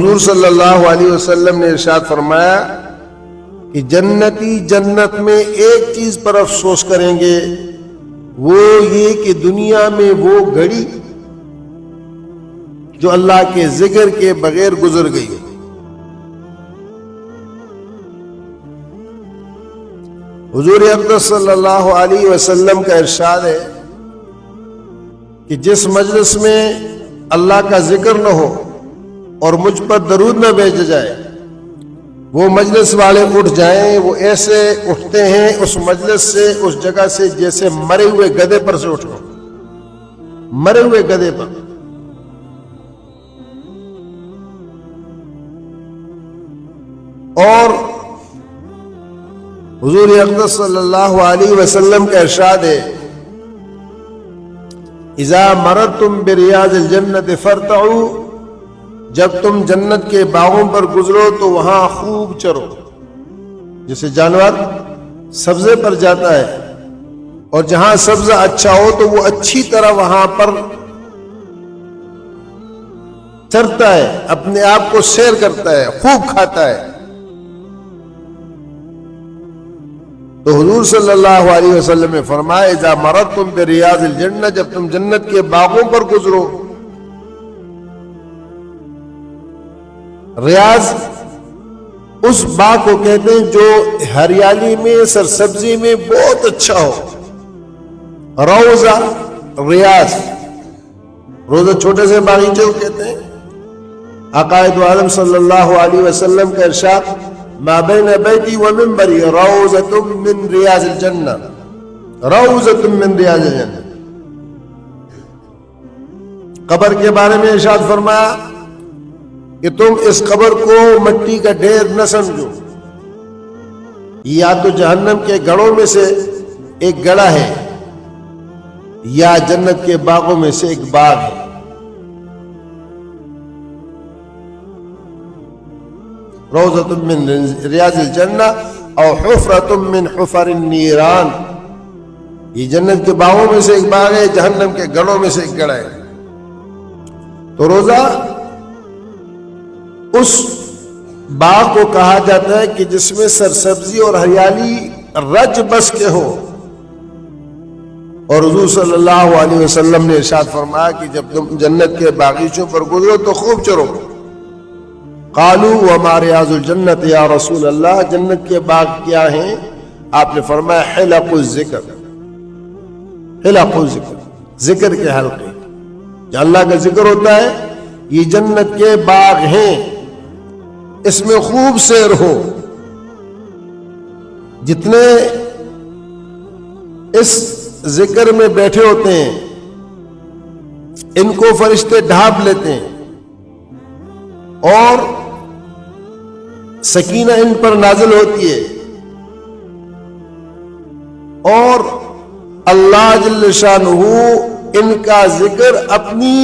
حضور صلی اللہ علیہ وسلم نے ارشاد فرمایا کہ جنتی جنت میں ایک چیز پر افسوس کریں گے، وہ یہ کہ دنیا میں وہ گھڑی جو اللہ کے ذکر کے بغیر گزر گئی۔ حضور اقدس صلی اللہ علیہ وسلم کا ارشاد ہے کہ جس مجلس میں اللہ کا ذکر نہ ہو اور مجھ پر درود نہ بھیجا جائے، وہ مجلس والے اٹھ جائیں، وہ ایسے اٹھتے ہیں اس مجلس سے، اس جگہ سے، جیسے مرے ہوئے گدھے پر سے اٹھو، مرے ہوئے گدھے پر۔ اور حضور اقدس صلی اللہ علیہ وسلم کا ارشاد ہے اذا مررتم بریاض الجنت فارتعوا، جب تم جنت کے باغوں پر گزرو تو وہاں خوب چرو۔ جیسے جانور سبزے پر جاتا ہے اور جہاں سبزہ اچھا ہو تو وہ اچھی طرح وہاں پر چرتا ہے، اپنے آپ کو سیر کرتا ہے، خوب کھاتا ہے۔ تو حضور صلی اللہ علیہ وسلم نے فرمایا اذا مررتم بریاض الجنہ، جب تم جنت کے باغوں پر گزرو۔ ریاض اس باغ کو کہتے ہیں جو ہریالی میں، سرسبزی میں بہت اچھا ہو۔ روضہ ریاض، روضہ چھوٹے سے باغیچے کو کہتے ہیں۔ آقا دو عالم صلی اللہ علیہ وسلم کا ارشاد ما بین بیتی و منبری روضۃ من ریاض الجنہ، روضۃ من ریاض الجنہ۔ قبر کے بارے میں ارشاد فرمایا کہ تم اس قبر کو مٹی کا ڈھیر نہ سمجھو، یا تو جہنم کے گڑھوں میں سے ایک گڑھا ہے یا جنت کے باغوں میں سے ایک باغ ہے۔ روضۃ من ریاض الجنہ او حفرۃ من حفر النیران، یہ جنت کے باغوں میں سے ایک باغ ہے، جہنم کے گڑھوں میں سے ایک گڑھا ہے۔ تو روضہ اس باغ کو کہا جاتا ہے کہ جس میں سرسبزی اور ہریالی رج بس کے ہو۔ اور حضور صلی اللہ علیہ وسلم نے ارشاد فرمایا کہ جب تم جنت کے باغیچوں پر گزرو تو خوب چرو۔ قالوا وما ریاض الجنت یا رسول اللہ، جنت کے باغ کیا ہیں؟ آپ نے فرمایا حلق الذکر، حلق الذکر، ذکر کے حلقے، جو اللہ کا ذکر ہوتا ہے، یہ جنت کے باغ ہیں، اس میں خوب سیر ہو۔ جتنے اس ذکر میں بیٹھے ہوتے ہیں ان کو فرشتے ڈھانپ لیتے ہیں اور سکینہ ان پر نازل ہوتی ہے، اور اللہ جل شانہ ان کا ذکر اپنی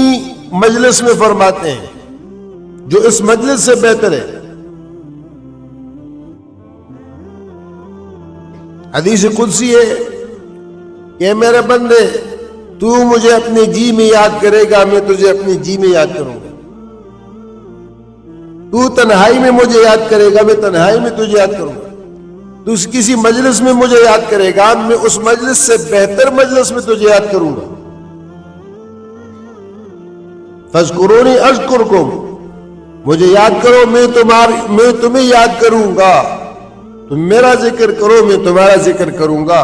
مجلس میں فرماتے ہیں جو اس مجلس سے بہتر ہے۔ حدیث قدسی ہے کہ میرے بندے تو مجھے اپنے جی میں یاد کرے گا، میں تجھے اپنے جی میں یاد کروں گا۔ تو تنہائی میں مجھے یاد کرے گا، میں تنہائی میں تجھے یاد کروں گا۔ تو کسی مجلس میں مجھے یاد کرے گا، میں اس مجلس سے بہتر مجلس میں تجھے یاد کروں گا۔ فاذکرونی اذکرکم، مجھے یاد کرو میں تمہیں یاد کروں گا۔ تم میرا ذکر کرو میں تمہارا ذکر کروں گا۔